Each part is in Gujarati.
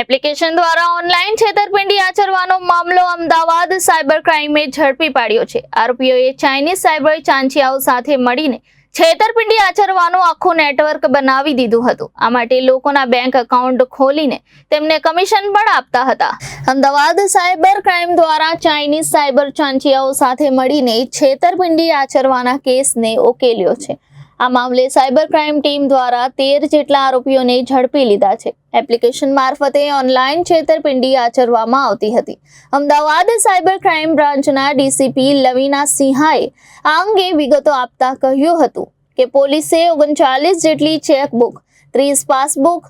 એપ્લિકેશન દ્વારા ઓનલાઈન છેતરપિંડી આચરવાનો મામલો અમદાવાદ સાયબર ક્રાઇમે ઝડપી પાડ્યો છે। આરોપીઓએ ચાઇનીઝ સાયબર ચાંચિયાઓ સાથે મળીને છેતરપિંડી આચરવાનું આખું નેટવર્ક બનાવી દીધું હતું। આ માટે લોકોના બેંક એકાઉન્ટ ખોલીને તેમને કમિશન પણ આપતા હતા। અમદાવાદ સાયબર ક્રાઇમ દ્વારા ચાઇનીઝ સાયબર ચાંચિયાઓ સાથે મળીને છેતરપિંડી આચરવાના કેસને ઉકેલ્યો છે। આ મામલે સાયબર ક્રાઇમ ટીમ દ્વારા 13 જેટલા આરોપીઓને ઝડપી લીધા છે। એપ્લિકેશન મારફતે ઓનલાઈન છેતરપિંડી આચરવામાં આવતી હતી। અમદાવાદ સાયબર ક્રાઇમ બ્રાન્ચના ડીસીપી લવીના સિંહાએ આ અંગે વિગતો આપતા કહ્યું હતું કે પોલીસે 39 જેટલી ચેકબુક, 30 પાસબુક,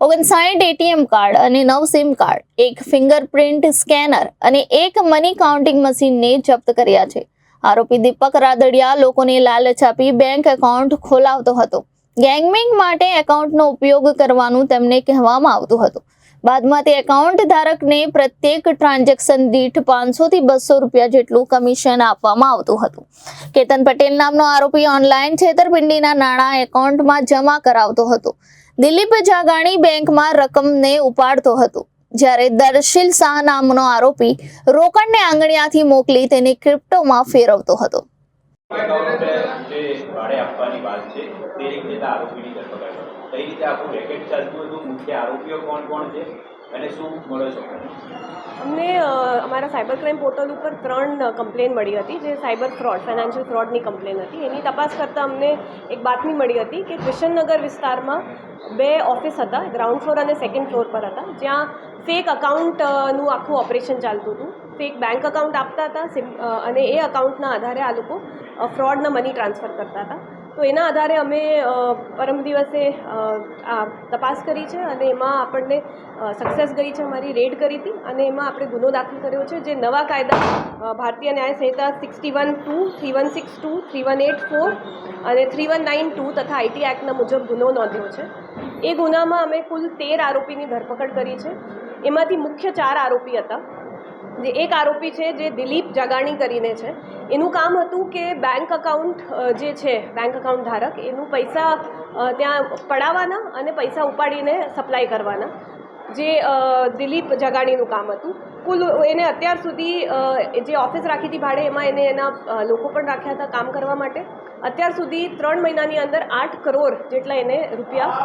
59 એટીએમ કાર્ડ અને 9 સિમ કાર્ડ, એક ફિંગરપ્રિન્ટ સ્કેનર અને એક મની કાઉન્ટિંગ મશીનને જપ્ત કર્યા છે। આરોપી દીપક રાદડિયા લોકોને લાલચ આપી બેંક એકાઉન્ટ ખોલાવતો હતો। ગેંગમિંગ માટે એકાઉન્ટનો ઉપયોગ કરવાનું તેમને કહેવામાં આવતું હતું। બાદમાં તે એકાઉન્ટ ધારકને પ્રત્યેક ટ્રાન્ઝેક્શન દીઠ 500 થી 200 રૂપિયા જેટલું કમિશન આપવામાં આવતું હતું। કેતન પટેલ નામનો આરોપી ઓનલાઈન છેતરપિંડીના નાણાં એકાઉન્ટમાં જમા કરાવતો હતો। દિલીપ જાગાણી બેંકમાં રકમને ઉપાડતો હતો, જ્યારે દર્શિલ શાહ નામનો આરોપી રોકડને આંગણિયાથી મોકલી તેને ક્રિપ્ટોમાં ફેરવતો હતો। અમને અમારા સાયબર ક્રાઇમ પોર્ટલ ઉપર 3 કમ્પ્લેન મળી હતી, જે સાયબર ફ્રોડ, ફાઇનાન્શિયલ ફ્રોડની કમ્પ્લેન હતી। એની તપાસ કરતાં અમને એક બાતમી મળી હતી કે કૃષ્ણનગર વિસ્તારમાં 2 ઓફિસ હતા, ગ્રાઉન્ડ ફ્લોર અને સેકન્ડ ફ્લોર પર હતા, જ્યાં ફેક અકાઉન્ટનું આખું ઓપરેશન ચાલતું હતું। ફેક બેંક અકાઉન્ટ આપતા હતા અને એ અકાઉન્ટના આધારે આ લોકો ફ્રોડના મની ટ્રાન્સફર કરતા હતા। તો એના આધારે અમે પરમ દિવસે આ તપાસ કરી છે અને એમાં આપણને સક્સેસ ગઈ છે, અમારી રેડ કરી હતી અને એમાં આપણે ગુનો દાખલ કર્યો છે, જે નવા કાયદા ભારતીય ન્યાય સંહિતા 61(2), 3162, 3184 અને 3192 તથા આઈટી એક્ટના મુજબ ગુનો નોંધ્યો છે। એ ગુનામાં અમે કુલ 13 આરોપીની ધરપકડ કરી છે। એમાંથી મુખ્ય 4 આરોપી હતા। જે એક આરોપી છે જે દિલીપ જાગાણી કરીને છે, એનું કામ હતું કે બેંક અકાઉન્ટ જે છે બેંક અકાઉન્ટ ધારક એનું પૈસા ત્યાં પડાવવાના અને પૈસા ઉપાડીને સપ્લાય કરવાના, જે દિલીપ જગાણીનું કામ હતું। કુલ એને અત્યાર સુધી જે ઓફિસ રાખી હતી ભાડે, એમાં એને એના લોકો પણ રાખ્યા હતા કામ કરવા માટે। અત્યાર સુધી 3 મહિનાની અંદર 8 કરોડ જેટલા એને રૂપિયા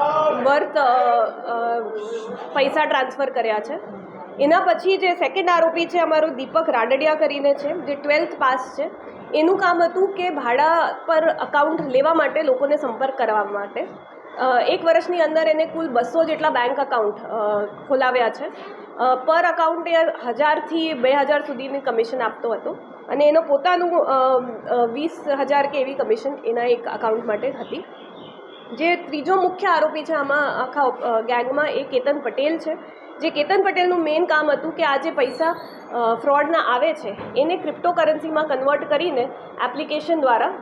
વર્થ પૈસા ટ્રાન્સફર કર્યા છે। એના પછી જે સેકન્ડ આરોપી છે અમારો દીપક રાદડિયા કરીને છે, જે 12th પાસ છે। એનું કામ હતું કે ભાડા પર અકાઉન્ટ લેવા માટે લોકોને સંપર્ક કરવા માટે 1 વર્ષની અંદર એને કુલ 200 જેટલા બેંક અકાઉન્ટ ખોલાવ્યા છે। પર અકાઉન્ટ એ 1000 થી 2000 સુધીની કમિશન આપતો હતો અને એનો પોતાનું 20,000 કે એવી કમિશન એના એક અકાઉન્ટ માટે હતી। જે ત્રીજો મુખ્ય આરોપી છે આમાં આખા ગેંગમાં, એ કેતન પટેલ છે। જે કેતન પટેલનું મેઇન કામ હતું કે આ જે પૈસા ફ્રોડના આવે છે એને ક્રિપ્ટોકરન્સીમાં કન્વર્ટ કરીને એપ્લિકેશન દ્વારા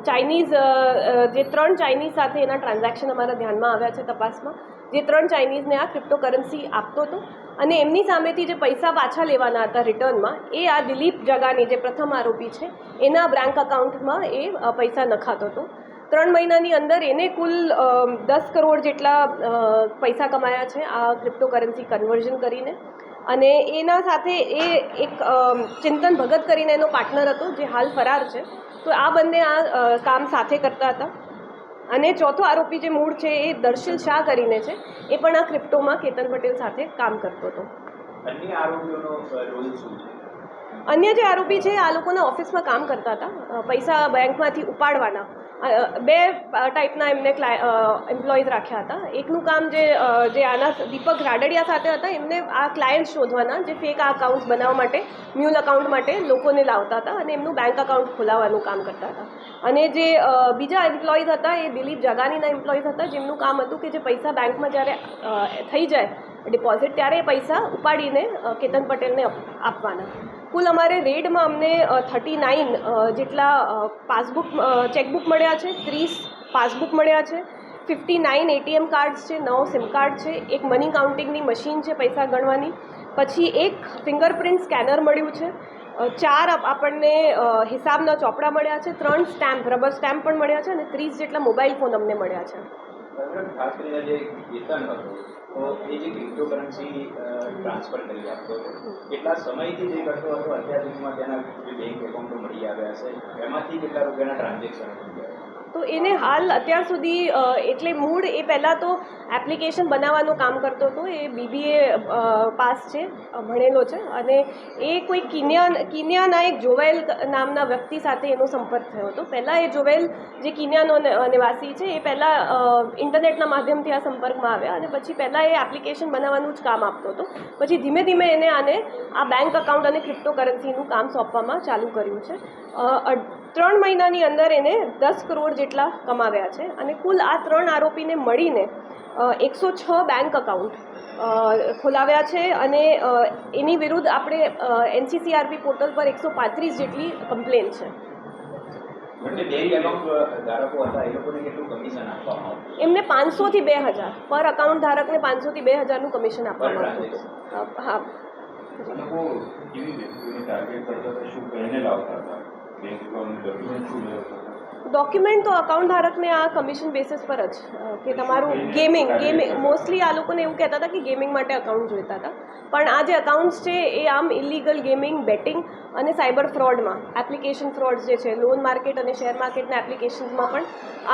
ચાઇનીઝ જે 3 ચાઇનીઝ સાથે એના ટ્રાન્ઝેક્શન અમારા ધ્યાનમાં આવ્યા છે તપાસમાં, જે 3 ચાઇનીઝને આ ક્રિપ્ટોકરન્સી આપતો હતો અને એમની સામેથી જે પૈસા પાછા લેવાના હતા રિટર્નમાં, એ આ દિલીપ જગાણી જે પ્રથમ આરોપી છે એના બેંક અકાઉન્ટમાં એ પૈસા નખાતો હતો। 3 મહિનાની અંદર એને કુલ 10 કરોડ જેટલા પૈસા કમાયા છે આ ક્રિપ્ટોકરન્સી કન્વર્ઝન કરીને। અને એના સાથે એ એક ચિંતન ભગત કરીને એનો પાર્ટનર હતો, જે હાલ ફરાર છે। તો આ બંને આ કામ સાથે કરતા હતા। અને ચોથો આરોપી જે મૂળ છે એ દર્શિલ શાહ કરીને છે, એ પણ આ ક્રિપ્ટોમાં કેતન પટેલ સાથે કામ કરતો હતો। અન્ય આરોપીઓનો રોલ શું છે? અન્ય જે આરોપી છે આ લોકોના ઓફિસમાં કામ કરતા હતા, પૈસા બેંકમાંથી ઉપાડવાના। 2 ટાઈપના એમને એમ્પ્લોઈઝ રાખ્યા હતા। એકનું કામ જે આના દીપક રાદડિયા સાથે હતા, એમને આ ક્લાયન્ટ શોધવાના, જે ફેક આ અકાઉન્ટ બનાવવા માટે, મ્યુલ અકાઉન્ટ માટે લોકોને લાવતા હતા અને એમનું બેંક અકાઉન્ટ ખોલાવવાનું કામ કરતા હતા। અને જે બીજા એમ્પ્લોઈઝ હતા એ દિલીપ જગાણીના એમ્પ્લોઈઝ હતા, જેમનું કામ હતું કે જે પૈસા બેંકમાં જ્યારે થઈ જાય ડિપોઝિટ, ત્યારે એ પૈસા ઉપાડીને કેતન પટેલને આપવાના। કુલ અમારે રેડમાં અમને 39 જેટલા પાસબુક ચેકબુક મળ્યા છે, 30 પાસબુક મળ્યા છે, 59 એટીએમ કાર્ડ્સ છે, 9 સિમ કાર્ડ છે, એક મની કાઉન્ટિંગની મશીન છે પૈસા ગણવાની, પછી એક ફિંગરપ્રિન્ટ સ્કેનર મળ્યું છે, 4 આપણને હિસાબના ચોપડા મળ્યા છે, 3 સ્ટેમ્પ, રબર સ્ટેમ્પ પણ મળ્યા છે અને 30 જેટલા મોબાઈલ ફોન અમને મળ્યા છે। મેડમ, ખાસ કરીને જે વેતન હતું તો એ જે ક્રિપ્ટોકરન્સી ટ્રાન્સફર કરી આપતો હતો, કેટલા સમયથી જે કરતો હતો, અત્યાર સુધીમાં તેના જે બેંક એકાઉન્ટો મળી આવ્યા છે, એમાંથી કેટલા રૂપિયાના ટ્રાન્ઝેક્શન થઈ ગયા? તો એને હાલ અત્યાર સુધી એટલે મૂળ એ પહેલાં તો એપ્લિકેશન બનાવવાનું કામ કરતો હતો. એ BBA પાસ છે, ભણેલો છે, અને એ કોઈ કિન્યાના એક જોવેલ નામના વ્યક્તિ સાથે એનો સંપર્ક થયો હતો. પહેલાં એ જોવેલ જે કિન્યાનો નિવાસી છે, એ પહેલાં ઇન્ટરનેટના માધ્યમથી આ સંપર્કમાં આવ્યા, અને પછી પહેલાં એ એપ્લિકેશન બનાવવાનું જ કામ આપતો હતો. પછી ધીમે ધીમે એને આ બેંક અકાઉન્ટ અને ક્રિપ્ટોકરન્સીનું કામ સોંપવામાં ચાલુ કર્યું છે. 3 મહિનાની અંદર એને 10 કરોડ જેટલા કમાવ્યા છે, અને કુલ આ 3 આરોપીને મળીને 106 બેંક અકાઉન્ટ ખોલાવ્યા છે, અને એની વિરુદ્ધ આપણે NCCRP પોર્ટલ પર 135 જેટલી કમ્પ્લેન છે. એટલે બેંક એકાઉન્ટ ધારકો હતા, એ લોકોને કેટલું કમિશન આપવામાં આવતું? એમને 500 થી 2000 પર અકાઉન્ટ ધારકને 500 થી 2000નું કમિશન આપવામાં આવતું હતું. હા. લોકો કેવી વ્યક્તિઓને ટાર્ગેટ કરતા હતા, શું કહીને લાવતા હતા, બેંક એકાઉન્ટ ડોક્યુમેન્ટ શું લેવતા હતા? ડોક્યુમેન્ટ તો અકાઉન્ટ ધારકને આ કમિશન બેસિસ પર જ કે તમારું ગેમિંગ મોસ્ટલી આ લોકોને એવું કહેતા હતા કે ગેમિંગ માટે અકાઉન્ટ જોઈતા હતા, પણ આ જે અકાઉન્ટ્સ છે એ આમ ઇલીગલ ગેમિંગ, બેટિંગ અને સાયબર ફ્રોડમાં, એપ્લિકેશન ફ્રોડ જે છે, લોન માર્કેટ અને શેર માર્કેટના એપ્લિકેશન્સમાં પણ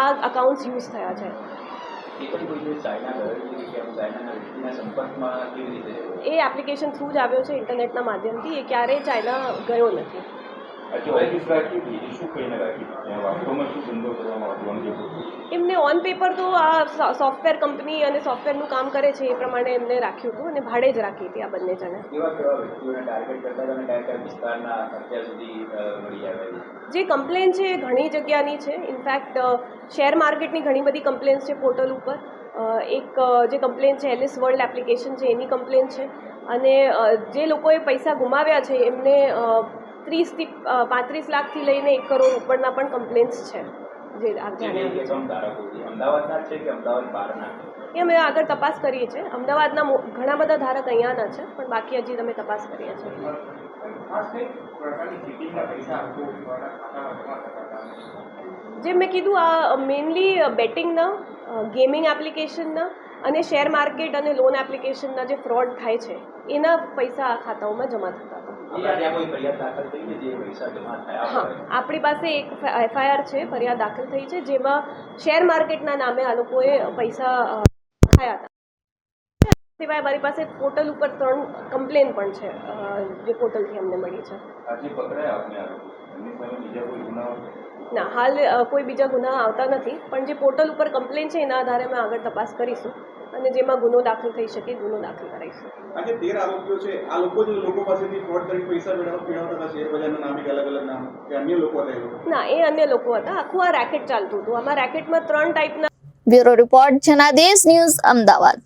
આ અકાઉન્ટ્સ યુઝ થયા છે. એ પણ કોઈ જે ચાઇના ગયેલી કે ચાઇનાના વ્યક્તિના સંપર્કમાં કેવી રીતે? એ એપ્લિકેશન થ્રુ જ આવ્યો છે, ઇન્ટરનેટના માધ્યમથી. એ ક્યારેય ચાઇના ગયો નથી. ઓફિસ રાખી હતી, એ શું કહીને રાખી હતી? વાસ્તવમાં શું ધંધો કરવામાં આવતો? એમને ઓન પેપર તો આ સોફ્ટવેર કંપની અને સોફ્ટવેરનું કામ કરે છે એ પ્રમાણે એમને રાખ્યું હતું, અને ભાડે જ રાખી હતી આ બંને જણે. કેવા કેવા વ્યક્તિઓને ટાર્ગેટ કરતા હતા અને કયા કયા વિસ્તારના અત્યાર સુધી મળી આવ્યા છે? જે કમ્પ્લેન છે એ ઘણી જગ્યાની છે. ઇનફેક્ટ શેર માર્કેટની ઘણી બધી કમ્પ્લેન્સ છે પોર્ટલ ઉપર. એક જે કમ્પ્લેન છે એલિસ વર્લ્ડ એપ્લિકેશન છે એની કમ્પ્લેન છે, અને જે લોકોએ પૈસા ગુમાવ્યા છે એમને 30 થી 35 લાખથી લઈને 1 કરોડ ઉપરના પણ કમ્પ્લેન્ટ્સ છે. જે અમદાવાદના છે કે અમદાવાદ બહારના? એ અમે આગળ તપાસ કરીએ છીએ. અમદાવાદના ઘણા બધા ધારક અહીંયાના છે, પણ બાકી હજી અમે તપાસ કરીએ છીએ. જેમ મેં કીધું, આ મેઇનલી બેટિંગના, ગેમિંગ એપ્લિકેશનના અને શેર માર્કેટ અને લોન એપ્લિકેશનના જે ફ્રોડ થાય છે એના પૈસા આ ખાતાઓમાં જમા થતા હતા. હા, આપણી પાસે એક FIR છે, ફરિયાદ દાખલ થઈ છે, જેમાં શેર માર્કેટના નામે આ લોકોએ પૈસા ખાયા હતા. સિવાય અમારી પાસે પોર્ટલ ઉપર 3 કમ્પ્લેન પણ છે, જે પોર્ટલથી અમને મળી છે. ના, હાલ કોઈ બીજા ગુના આવતા નથી, પણ જે પોર્ટલ ઉપર કમ્પ્લેન છે એના આધારે અમે આગળ તપાસ કરીશું, અને જેમાં ગુનો દાખલ થઈ શકે ગુનો દાખલ કરાવીશું. આજે 13 આરોપીઓ છે, આ લોકો જ લોકો પાસેથી ફ્રોડ કરી પૈસા મેળવતા હતા, શેર બજારના નામે અલગ અલગ નામ, કે અન્ય લોકો હતા? ના, એ અન્ય લોકો હતા. આખું આ રેકેટ ચાલતું હતું. આમાં રેકેટમાં 3 ટાઈપના. Bureau report, Janadesh news, Ahmedabad.